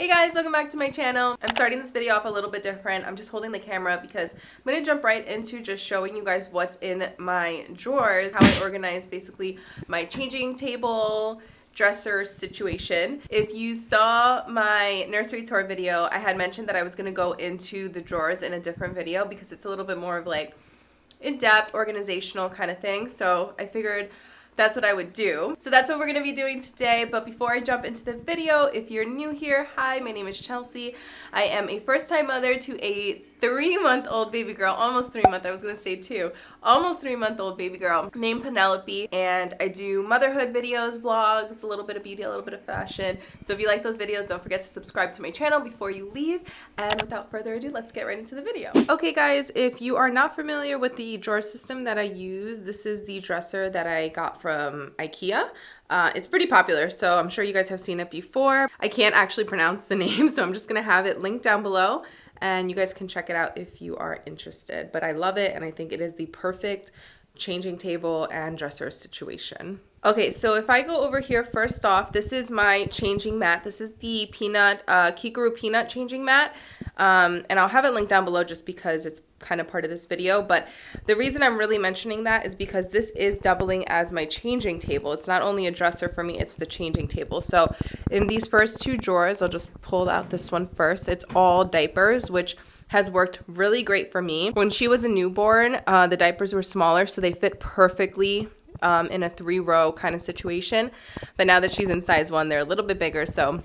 Hey guys, welcome back to my channel. I'm starting this video off a little bit different. I'm just holding the camera because I'm going to jump right into just showing you guys what's in my drawers, how I organize basically my changing table, dresser situation. If you saw my nursery tour video, I had mentioned that I was going to go into the drawers in a different video because it's a little bit more of like in-depth organizational kind of thing. So I figured that's what I would do. So that's what we're going to be doing today. But before I jump into the video, if you're new here, hi, my name is Chelsea. I am a first-time mother to a 3-month-old baby girl, almost 3 months, I was going to say 2, almost 3-month-old baby girl named Penelope. And I do motherhood videos, vlogs, a little bit of beauty, a little bit of fashion. So if you like those videos, don't forget to subscribe to my channel before you leave. And without further ado, let's get right into the video. Okay guys, if you are not familiar with the drawer system that I use, this is the dresser that I got from Ikea. It's pretty popular, so I'm sure you guys have seen it before. I can't actually pronounce the name, so I'm just gonna have it linked down below and you guys can check it out if you are interested. But I love it and I think it is the perfect changing table and dresser situation. Okay, so if I go over here, first off, this is my changing mat. This is the Keekaroo Peanut changing mat. And I'll have it linked down below just because it's kind of part of this video. But the reason I'm really mentioning that is because this is doubling as my changing table. It's not only a dresser for me, it's the changing table. So in these first 2 drawers, I'll just pull out this one first. It's all diapers, which has worked really great for me. When she was a newborn, the diapers were smaller, so they fit perfectly in a 3-row kind of situation. But now that she's in size 1, they're a little bit bigger. So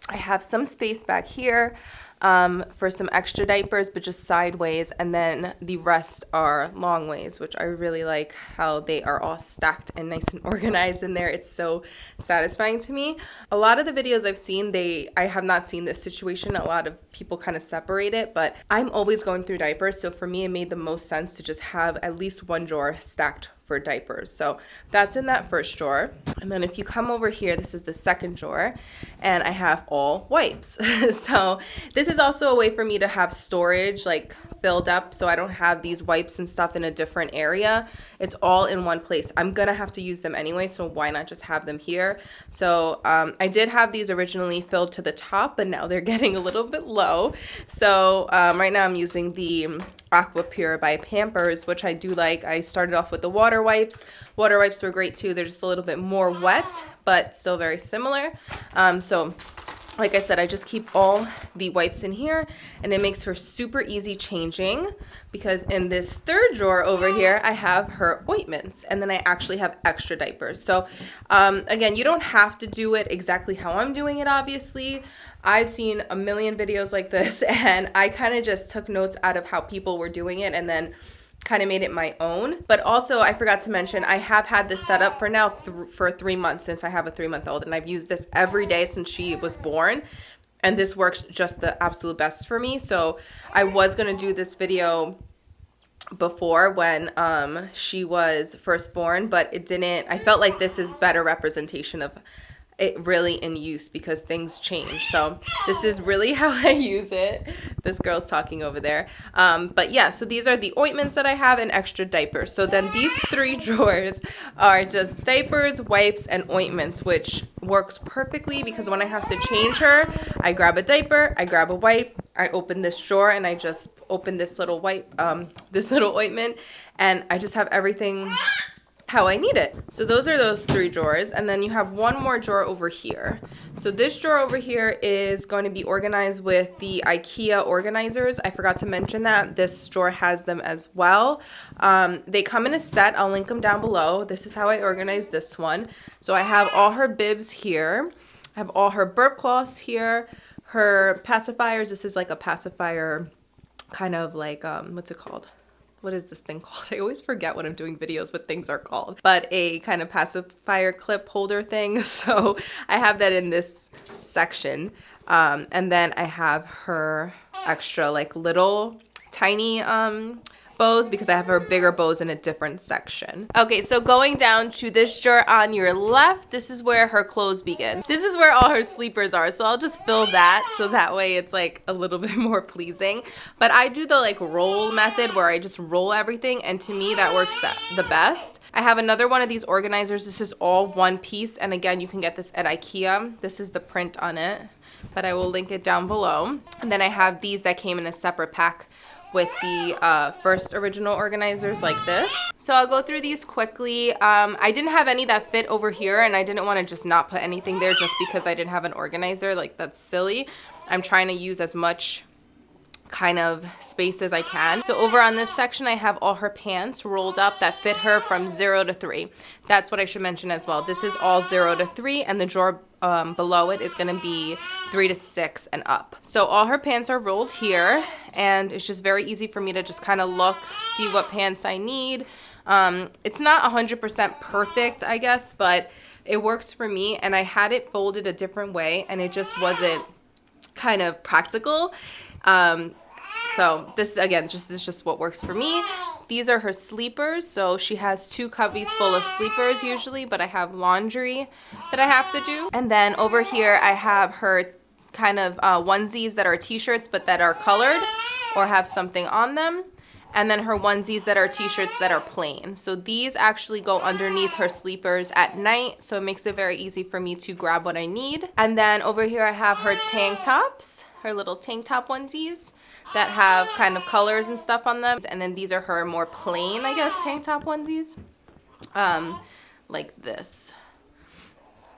I have some space back here for some extra diapers, but just sideways, and then the rest are long ways, which I really like how they are all stacked and nice and organized in there. It's so satisfying to me. A lot of the videos I've seen, I have not seen this situation. A lot of people kind of separate it, but I'm always going through diapers, so for me it made the most sense to just have at least one drawer stacked for diapers. So that's in that first drawer. And then if you come over here, this is the second drawer, and I have all wipes. So this is also a way for me to have storage like filled up, so I don't have these wipes and stuff in a different area. It's all in one place. I'm gonna have to use them anyway, so why not just have them here? So I did have these originally filled to the top, but now they're getting a little bit low. So right now I'm using the Aqua Pure by Pampers, which I do like. I started off with the water wipes. Water wipes were great too. They're just a little bit more wet, but still very similar. So like I said, I just keep all the wipes in here, and it makes for super easy changing because in this third drawer over here, I have her ointments, and then I actually have extra diapers. So again, you don't have to do it exactly how I'm doing it, obviously. I've seen a million videos like this, and I kind of just took notes out of how people were doing it and then kind of made it my own. But also, I forgot to mention, I have had this set up for now for 3 months since I have a 3-month-old, and I've used this every day since she was born, and this works just the absolute best for me. So I was going to do this video before when she was first born, but it didn't. I felt like this is better representation of it really in use because things change. So this is really how I use it. This girl's talking over there. But yeah, so these are the ointments that I have and extra diapers. So then these 3 drawers are just diapers, wipes, and ointments, which works perfectly because when I have to change her, I grab a diaper, I grab a wipe, I open this drawer, and I just open this little wipe, this little ointment, and I just have everything how I need it. So those are those 3 drawers, and then you have one more drawer over here. So this drawer over here is going to be organized with the Ikea organizers. I forgot to mention that this drawer has them as well. They come in a set. I'll link them down below. This is how I organize this one. So I have all her bibs here. I have all her burp cloths here. Her pacifiers. This is like a pacifier kind of like, what's it called? What is this thing called? I always forget when I'm doing videos what things are called. But a kind of pacifier clip holder thing. So I have that in this section. And then I have her extra like little tiny bows because I have her bigger bows in a different section. Okay, so going down to this drawer on your left, this is where her clothes begin. This is where all her sleepers are, so I'll just fill that so that way it's like a little bit more pleasing. But I do the like roll method where I just roll everything, and to me that works the best. I have another one of these organizers. This is all one piece, and again, you can get this at Ikea. This is the print on it. but I will link it down below. And then I have these that came in a separate pack with the first original organizers like this. So I'll go through these quickly. I didn't have any that fit over here, and I didn't want to just not put anything there just because I didn't have an organizer. Like, that's silly. I'm trying to use as much kind of space as I can. So over on this section, I have all her pants rolled up that fit her from 0 to 3. That's what I should mention as well. This is all 0 to 3, and the drawer below it is going to be 3 to 6 and up. So all her pants are rolled here, and it's just very easy for me to just kind of look, see what pants I need. It's not 100% perfect, I guess, but it works for me, and I had it folded a different way, and it just wasn't kind of practical. So this, again, just is just what works for me. These are her sleepers. So she has 2 cubbies full of sleepers usually, but I have laundry that I have to do. And then over here, I have her kind of onesies that are t-shirts, but that are colored or have something on them. And then her onesies that are t-shirts that are plain. So these actually go underneath her sleepers at night. So it makes it very easy for me to grab what I need. And then over here, I have her tank tops, her little tank top onesies that have kind of colors and stuff on them. And then these are her more plain, I guess, tank top onesies. Like this.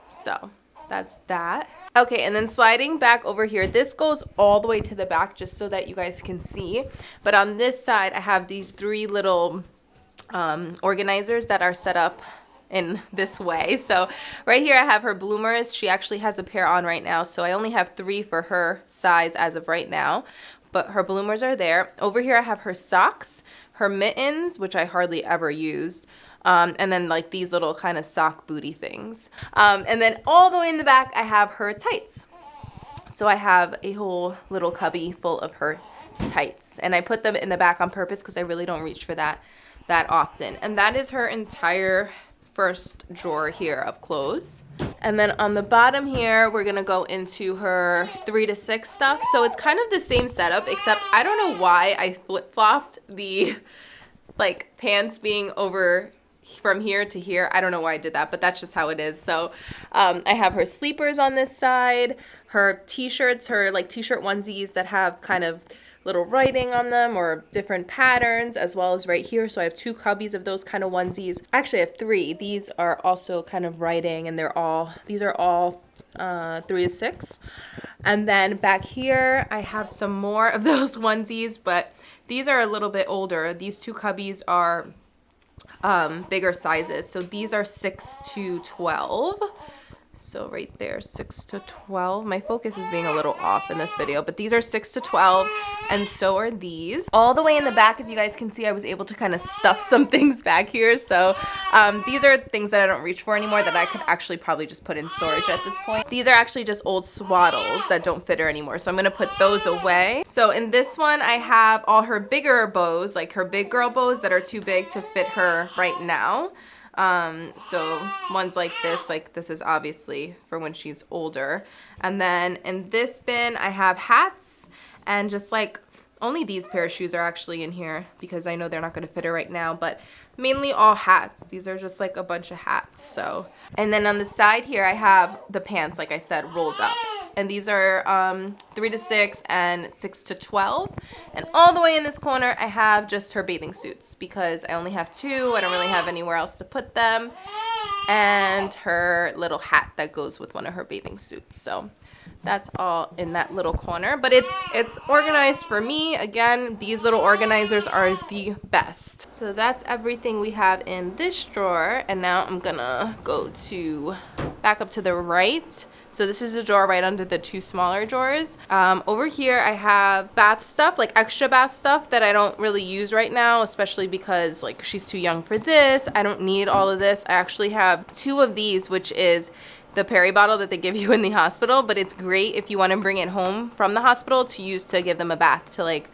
So that's that. Okay, and then sliding back over here, this goes all the way to the back just so that you guys can see. But on this side, I have these 3 little organizers that are set up in this way. So right here I have her bloomers. She actually has a pair on right now, so I only have 3 for her size as of right now, but her bloomers are there. Over here I have her socks, her mittens, which I hardly ever used, and then like these little kind of sock booty things. And then all the way in the back I have her tights. So I have a whole little cubby full of her tights, and I put them in the back on purpose because I really don't reach for that often. And that is her entire first drawer here of clothes. And then on the bottom here, we're gonna go into her 3 to 6 stuff. So it's kind of the same setup, except I don't know why I flip-flopped the like pants being over from here to here. I don't know why I did that, but that's just how it is. So I have her sleepers on this side, her t-shirts, her like t-shirt onesies that have kind of little writing on them or different patterns, as well as right here. So I have 2 cubbies of those kind of onesies. Actually, I have 3. These are also kind of writing, and these are all 3 to 6. And then back here, I have some more of those onesies, but these are a little bit older. These 2 cubbies are bigger sizes. So these are 6 to 12. So right there, 6 to 12. My focus is being a little off in this video, but these are 6 to 12, and so are these. All the way in the back, if you guys can see, I was able to kind of stuff some things back here. So these are things that I don't reach for anymore that I could actually probably just put in storage at this point. These are actually just old swaddles that don't fit her anymore, so I'm going to put those away. So in this one, I have all her bigger bows, like her big girl bows that are too big to fit her right now. So ones like this is obviously for when she's older. And then in this bin, I have hats, and just like only these pair of shoes are actually in here because I know they're not going to fit her right now, but mainly all hats. These are just like a bunch of hats. So, and then on the side here, I have the pants, like I said, rolled up. And these are 3 to 6 and 6 to 12. And all the way in this corner, I have just her bathing suits because I only have 2. I don't really have anywhere else to put them. And her little hat that goes with one of her bathing suits. So that's all in that little corner. But it's organized for me. Again, these little organizers are the best. So that's everything we have in this drawer. And now I'm gonna go back up to the right. So this is a drawer right under the 2 smaller drawers. Over here I have bath stuff, like extra bath stuff that I don't really use right now, especially because like she's too young for this. I don't need all of this. I actually have 2 of these, which is the Perry bottle that they give you in the hospital, but it's great if you want to bring it home from the hospital to use to give them a bath, to like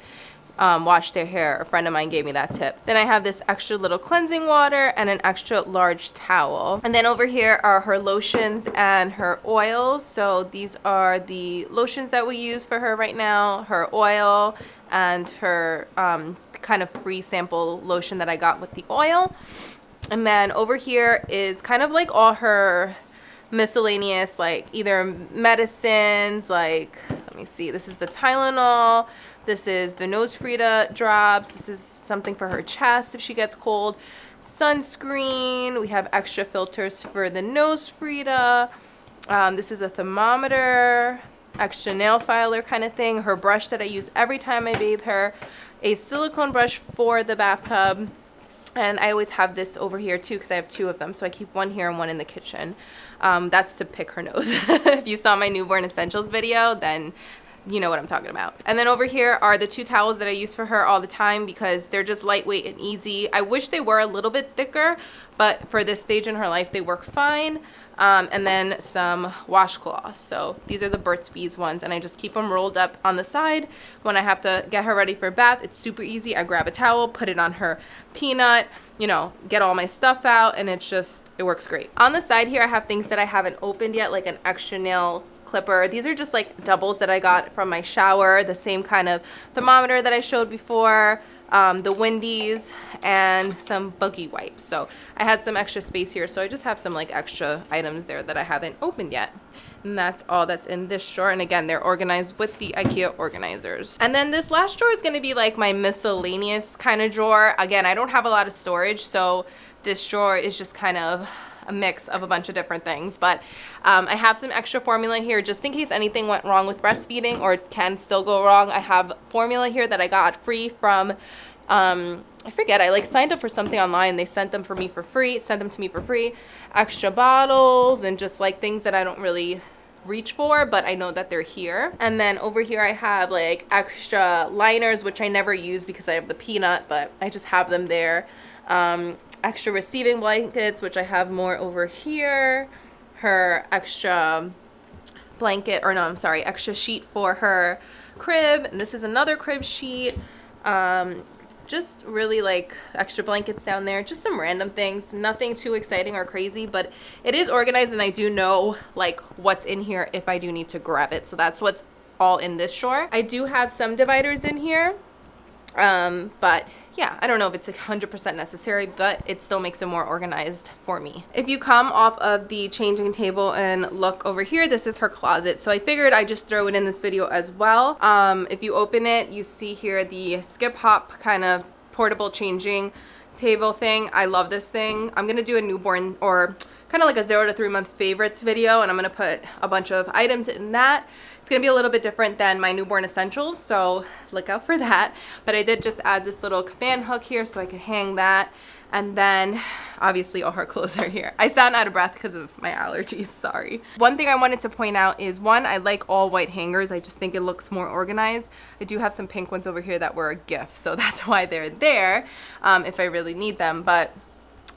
wash their hair. A friend of mine gave me that tip. Then I have this extra little cleansing water and an extra large towel. And then over here are her lotions and her oils. So these are the lotions that we use for her right now, her oil, and her kind of free sample lotion that I got with the oil. And then over here is kind of like all her miscellaneous, like either medicines, like, let me see, this is the Tylenol, this is the nose Frida drops, this is something for her chest if she gets cold, sunscreen, we have extra filters for the nose Frida, this is a thermometer, extra nail filer kind of thing, her brush that I use every time I bathe her, a silicone brush for the bathtub, and I always have this over here too because I have 2 of them, so I keep one here and one in the kitchen. That's to pick her nose. If you saw my newborn essentials video, then you know what I'm talking about. And then over here are the 2 towels that I use for her all the time because they're just lightweight and easy. I wish they were a little bit thicker, but for this stage in her life they work fine. And then some washcloths. So these are the Burt's Bees ones, and I just keep them rolled up on the side. When I have to get her ready for bath, it's super easy. I grab a towel, put it on her Peanut, you know, get all my stuff out, and it works great. On the side here, I have things that I haven't opened yet, like an extra nail clipper. These are just like doubles that I got from my shower, the same kind of thermometer that I showed before, the Wendy's, and some buggy wipes. So I had some extra space here, so I just have some like extra items there that I haven't opened yet. And that's all that's in this drawer. And again, they're organized with the IKEA organizers. And then this last drawer is going to be like my miscellaneous kind of drawer. Again, I don't have a lot of storage, so this drawer is just kind of a mix of a bunch of different things, but I have some extra formula here just in case anything went wrong with breastfeeding or can still go wrong. I have formula here that I got free from I forget, I like signed up for something online. They sent them to me for free, extra bottles and just like things that I don't really reach for, but I know that they're here. And then over here I have like extra liners, which I never use because I have the Peanut, but I just have them there. Extra receiving blankets, which I have more over here. Her extra blanket, or no, I'm sorry, extra sheet for her crib. And this is another crib sheet. Just really like extra blankets down there, just some random things, nothing too exciting or crazy, but it is organized and I do know like what's in here if I do need to grab it. So that's what's all in this drawer. I do have some dividers in here, but yeah, I don't know if it's 100% necessary, but it still makes it more organized for me. If you come off of the changing table and look over here, this is her closet. So I figured I'd just throw it in this video as well. If you open it, you see here the skip hop kind of portable changing table thing. I love this thing. I'm gonna do a newborn or kind of like a 0 to 3 month favorites video, and I'm gonna put a bunch of items in that. It's gonna be a little bit different than my newborn essentials, so look out for that. But I did just add this little command hook here so I could hang that. And then obviously all her clothes are here. I sound out of breath because of my allergies, sorry. One thing I wanted to point out is, one, I like all white hangers. I just think it looks more organized. I do have some pink ones over here that were a gift, so that's why they're there if I really need them. But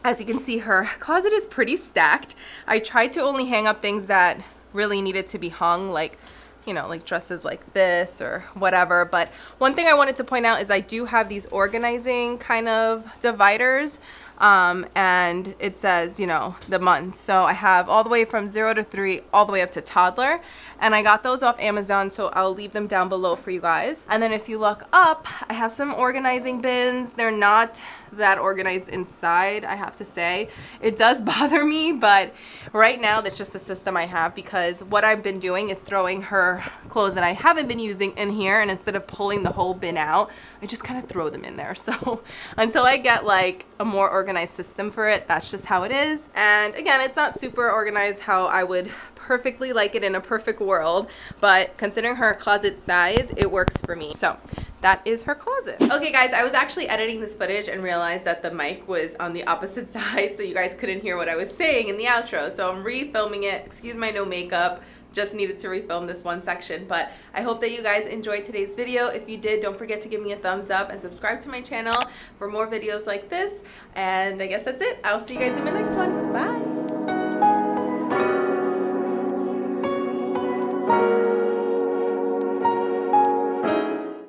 as you can see, her closet is pretty stacked. I tried to only hang up things that really needed to be hung, like, you know, like dresses like this or whatever. But one thing I wanted to point out is I do have these organizing kind of dividers, and it says, you know, the months. So I have all the way from 0 to 3 all the way up to toddler, and I got those off Amazon, so I'll leave them down below for you guys. And then if you look up, I have some organizing bins. They're not that organized inside, I have to say. It does bother me, but right now that's just a system I have, because what I've been doing is throwing her clothes that I haven't been using in here, and instead of pulling the whole bin out, I just kind of throw them in there. So until I get like a more organized system for it, that's just how it is. And again, it's not super organized how I would perfectly like it in a perfect world, but considering her closet size, it works for me. So that is her closet. Okay guys, I was actually editing this footage and realized that the mic was on the opposite side, so you guys couldn't hear what I was saying in the outro. So I'm refilming it. Excuse my no makeup. Just needed to refilm this one section, but I hope that you guys enjoyed today's video. If you did, don't forget to give me a thumbs up and subscribe to my channel for more videos like this. And I guess that's it. I'll see you guys in my next one. Bye.